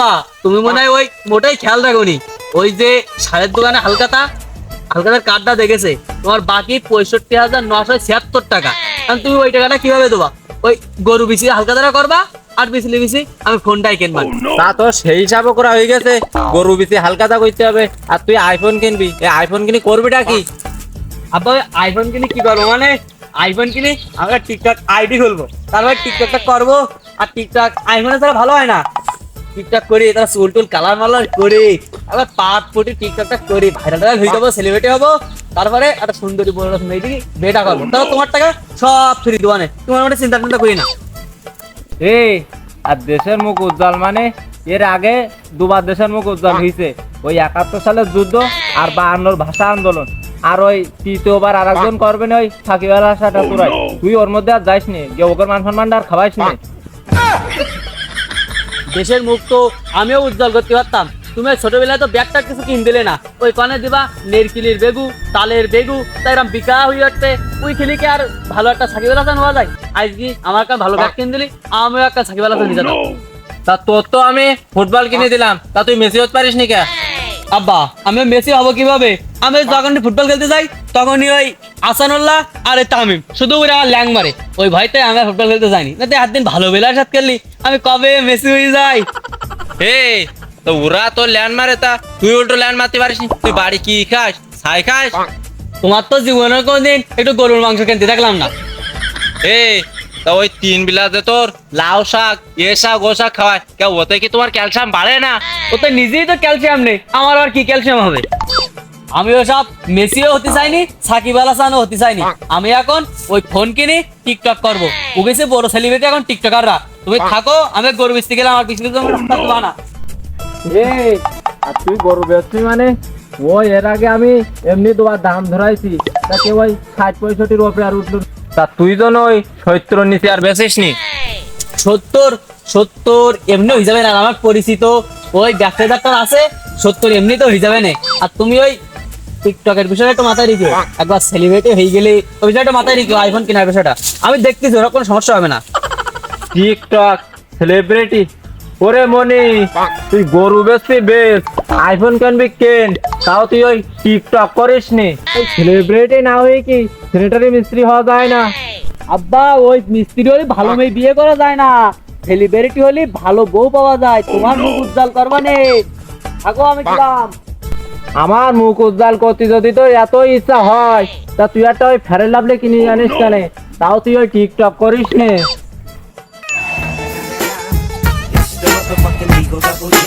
আব্বা তুমি মনে হয় ওই মোটাই খেয়াল রাখোনি, ওই যে সারের দোকানে হালকাতার কার্ডটা দেখেছে, তোমার বাকি 65,976 টাকা। কারণ তুমি ওই টাকাটা কিভাবে দেবা? ওই গরু বিচি হালকাতারা করবা আর বিচি আমি ফোনটাই কিনবা। তা তো সেই হিসাবে করা হয়ে গেছে, গরু বেশি হালকাতা করতে হবে। আর তুই আইফোন কিনবি, এই আইফোন কিনে করবিটা কি? আব্বা ওই আইফোন কিনে কি করবো মানে, আইফোন কিনে আমরা টিকটক আইডি খুলবো, তারপর টিকটকটা করবো। আর টিকটক আইফোনে ছাড়া ভালো হয় না, টিকটক করি, তারা চুল টুল কালার মালার করি, আবার পাট ফুটি টিকটকটা করি, ভাইরাল হয়ে যাবো, সেলিব্রিটি হবো। তারপরে একটা সুন্দরী বড় মেয়ে দিকে বিয়েটা করবো, তারপর তোমার টাকা সব ফ্রি দোয়ানে, তোমার মধ্যে চিন্তা টিন্তা করি না। এই আর দেশের মুখ উজ্জ্বল মানে, এর আগে দুবার দেশের মুখ উজ্জ্বল হয়েছে, ওই 71 সালের যুদ্ধ আর 52 ভাষা আন্দোলন। আর ওই তৃতীয়বার আর একজন করবে না, ওই সাকিব আল হাসান ঠাকুরাই। তুই ওর মধ্যে আর যাইস নি, যে ওকে মান সম্মান আর খাওয়াইস নি। দেশের মুখ তো আমিও উজ্জ্বল করতে পারতাম, তুমি ছোটবেলায় তো ব্যাগটা কিছু কিন দিলে না, ওই কনে দিবা নেরকিলির বেগু, তালের বেগু, তাই এরকম বিকা হয়ে যাচ্ছে। ওই খেলিকে আর ভালো একটা সাকিব আল হাসান হওয়া যায়? আজকে আমার একটা ভালো ব্যাগ কিন দিলি, আমিও একটা সাকিব আল হাসান নিয়ে যেতাম। তা তোর তো আমি ফুটবল কিনে দিলাম, তা তুই মেসি হতে পারিস নি কে? আব্বা আমি মেসি হবো কিভাবে? আমি যখন ফুটবল খেলতে যাই তখনই ওই আসানুল্লাহ আর এই তামিম শুধু ওরা আমার ল্যাং মারে, ওই ভয়তে আমি আর ফুটবল খেলতে যাইনি। না হাত দিন ভালো বেলার সাথে খেললি, আমি কবে মেসি হয়ে যাই। এই তো ওরা তো ল্যান্ড মারে, তা তুই উল্টো ল্যান্ড মারতে পারিস নি? তুই বাড়ি কি খাস? ছাই খাস? তোমার তো জীবনের কোনদিন একটু গরুর মাংস কিনতে দেখলাম না। এই তা ওই 3 বিলাতে তোর লাউ শাক এ শাক ও শাক খাওয়ায়, কে ওতে কি তোমার ক্যালসিয়াম বাড়ে না? ওতে নিজেই তো ক্যালসিয়াম নেই, আমার আর কি ক্যালসিয়াম হবে? আমি ওসব মেসিও হতে চাইনি, সাকিব আল হাসানও হতে চাইনি। আমি এখন ওই ফোন কিনি, টিকটক করবো। ও গেছে বড় সেলিব্রিটি এখন টিকটকাররা। তুমি থাকো, আমি গরু বেচতে গেলে আমার পিছনে না। এই আর তুই গরু বেচবি মানে, ওই এর আগে আমি এমনি তোমার দাম ধরাইছি, তাকে ওই 60-65 রুপে আর উঠলো। তা তুই তো নই 70 নিচে আর বেচিস নি। 70 এমনি হয়ে যাবে না, আমার পরিচিত ওই ব্যবসাদারটা আছে, 70 এমনি তো হয়ে যাবে না। আর তুমি ওই টিকটকের বিষয়টা একটু মাথায় রেখো, একবার সেলিব্রিটি হয়ে গেলে ওই বিষয়টা মাথায় রেখো, আইফোন কেনার বিষয়টা আমি দেখতেছি, ওরা কোনো সমস্যা হবে না। টিকটক সেলিব্রিটি, ওরে মনি তুই গরু বেচবি বেচ, আইফোন কিনবি কেন, তাও তুই ওই টিকটক করিস নি। সেলিব্রিটি না হয়ে কি সেনেটারি মিস্ত্রি হওয়া যায় না? আব্বা ওই মিস্ত্রি হলে ভালো মেয়ে বিয়ে করা যায় না, সেলিব্রিটি হলে ভালো বউ পাওয়া যায়। তোমার মুখ উজ্জ্বল করবা নে, থাকো আমি গেলাম। আমার মুখ উজ্জ্বল করতে যদি তোর এত ইচ্ছা হয়, তা তুই একটা ওই ফেয়ার লাভলি কিনে জানিস কেন, তাও তুই ওই টিকটক করিস নে। It's the motherfucking Eagle Double G.